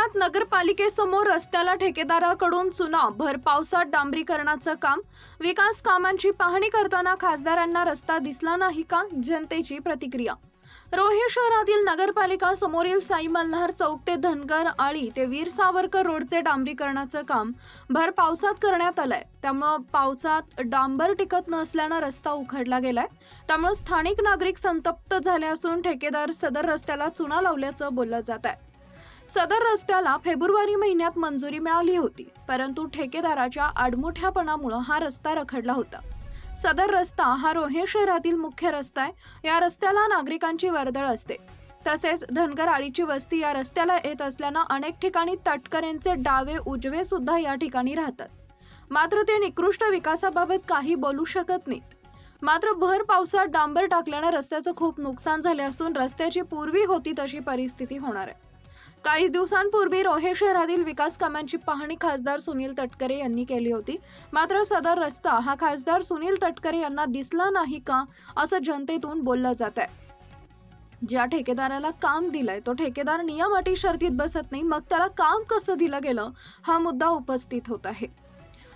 पुण्यात नगरपालिकेसमोर रस्त्याला ठेकेदाराकडून चुना भर पावसात डांबरीकरणाचं काम। विकास कामांची पाहणी करताना खासदारांना रस्ता दिसला नाही का, जनतेची प्रतिक्रिया। रोहे शहरातील नगरपालिका समोरील साई मल्हार चौक ते धनगर आळी ते वीर सावरकर रोडचे डांबरीकरणाचं काम भर पावसात करण्यात आलंय। त्यामुळे पावसात डांबर टिकत नसल्याने रस्ता उखडला गेलाय। त्यामुळे स्थानिक नागरिक संतप्त झाले असून ठेकेदार सदर रस्त्याला चुना लावल्याचं बोललं जात आहे। सदर रस्त्याला फेब्रुवारी महिन्यात मंजुरी मिळाली होती, परंतु ठेकेदाराच्या आडमुठ्यापणामुळे हा रस्ता रखडला होता। सदर रस्ता हा रोहे शहरातील मुख्य रस्ता आहे। या रस्त्याला नागरिकांची वर्दळ असते। तसेच धनगर आळीची वस्ती या रस्त्याला येत असल्याने अनेक ठिकाणी तटकऱ्यांचे डावे उजवे सुद्धा या ठिकाणी राहतात। मात्र ते निकृष्ट विकासाबाबत काही बोलू शकत नाहीत। मात्र भर पावसात डांबर टाकल्याने रस्त्याचं खूप नुकसान झाले असून रस्त्याची पूर्वी होती तशी परिस्थिती होणार आहे। काही दिवसांपूर्वी रोहे शहरातील विकास कामांची पाहणी खासदार सुनील तटकरे यांनी केली होती। मात्र सदर रस्ता हा खासदार सुनील तटकरे यांना दिसला नाही का, असं जनतेतून बोललं जात आहे। ज्या ठेकेदाराला काम दिलंय तो ठेकेदार नियम अटी शर्तीत बसत नाही, मग त्याला काम कसं दिलं गेलं हा मुद्दा उपस्थित होत आहे।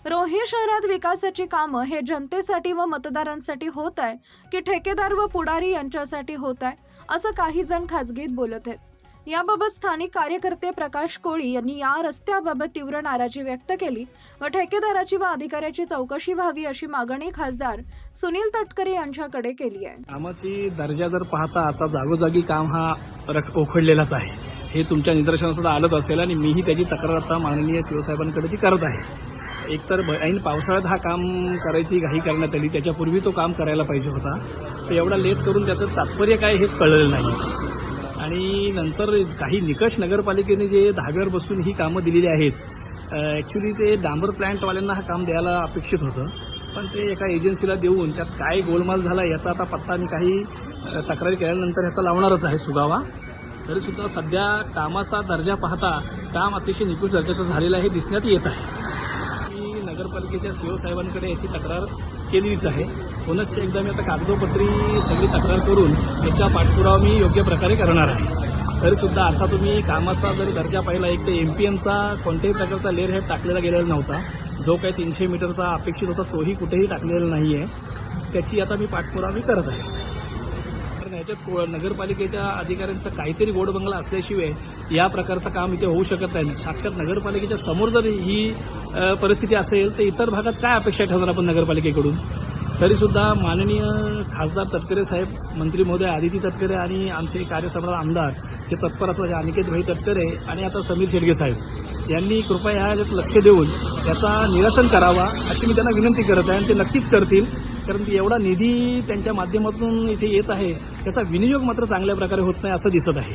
रोहे शहरात विकासाची कामं हे जनतेसाठी व मतदारांसाठी होत आहे की ठेकेदार व पुढारी यांच्यासाठी होत आहे, असं काही जण खासगीत बोलत आहेत। याबाबत स्थानिक कार्यकर्ते प्रकाश कोळी यांनी या रस्त्याबाबत तीव्र नाराजी व्यक्त केली व ठेकेदाराची व अधिकाऱ्याची चौकशी व्हावी अशी मागणी खासदार सुनील तटकरे यांच्याकडे केली आहे। कामाची दर्जा जर पाहता आता जागोजागी काम हा उखडलेलाच आहे, हे तुमच्या निदर्शनास सुद्धा आलंच असेल आणि मीही त्याची तक्रार आता माननीय शिवसाहेबांकडे ती करत आहे। एकतर ऐन पावसाळ्यात हा काम करायची घाई करण्यात आली, त्याच्यापूर्वी तो काम करायला पाहिजे होता। तर एवढा लेट करून त्याचं तात्पर्य काय हेच कळलेलं नाही। आणि नंतर काही निकष नगरपालिकेने जे धाब्यावर बसून ही कामं दिलेली आहेत, ॲक्च्युली ते डांबर प्लॅन्टवाल्यांना हा काम द्यायला अपेक्षित होतं, पण ते एका एजन्सीला देऊन त्यात काय गोलमाल झाला याचा आता पत्ता मी काही तक्रारी केल्यानंतर ह्याचा लावणारच आहे सुगावा। तरीसुद्धा सध्या कामाचा दर्जा पाहता काम अतिशय निकृष्ट दर्जाचं झालेलं आहे दिसण्यात येत आहे। मी नगरपालिकेच्या शिवसाहेबांकडे याची तक्रार केलीच आहे। पुनश्च एकदा मी आता कागदोपत्री सगळी तक्रार करून त्याचा पाठपुरावा मी योग्य प्रकारे करणार आहे। तरीसुद्धा आता तुम्ही कामाचा जर दर्जा पाहिला, एक तर MPMचा कोणत्याही प्रकारचा लेअर हेड टाकलेला गेलेला नव्हता, जो काही 300 मीटरचा अपेक्षित होता तोही कुठेही टाकलेला नाही आहे। त्याची आता मी पाठपुरावा मी करत आहे। कारण याच्यात नगरपालिकेच्या अधिकाऱ्यांचा काहीतरी गोडबंगला असल्याशिवाय या प्रकारचं काम इथे होऊ शकत नाही। साक्षात नगरपालिकेच्या समोर जर ही परिस्थिती असेल तर इतर भागात काय अपेक्षा ठेवणार आपण नगरपालिकेकडून। तरीसुद्धा माननीय खासदार तटकरे साहेब, मंत्री महोदय आदिती तटकरे आणि आमचे कार्यसम्राट आमदार हे तत्पर असल्याचे अनिकेत भाई तटकरे आणि आता समीर शेडगे साहेब यांनी कृपया ह्याच्यात लक्ष देऊन त्याचा निरसन करावा अशी मी त्यांना विनंती करत आहे आणि ते नक्कीच करतील। कारण की एवढा निधी त्यांच्या माध्यमातून इथे येत आहे, त्याचा विनियोग मात्र चांगल्या प्रकारे होत नाही असं दिसत आहे।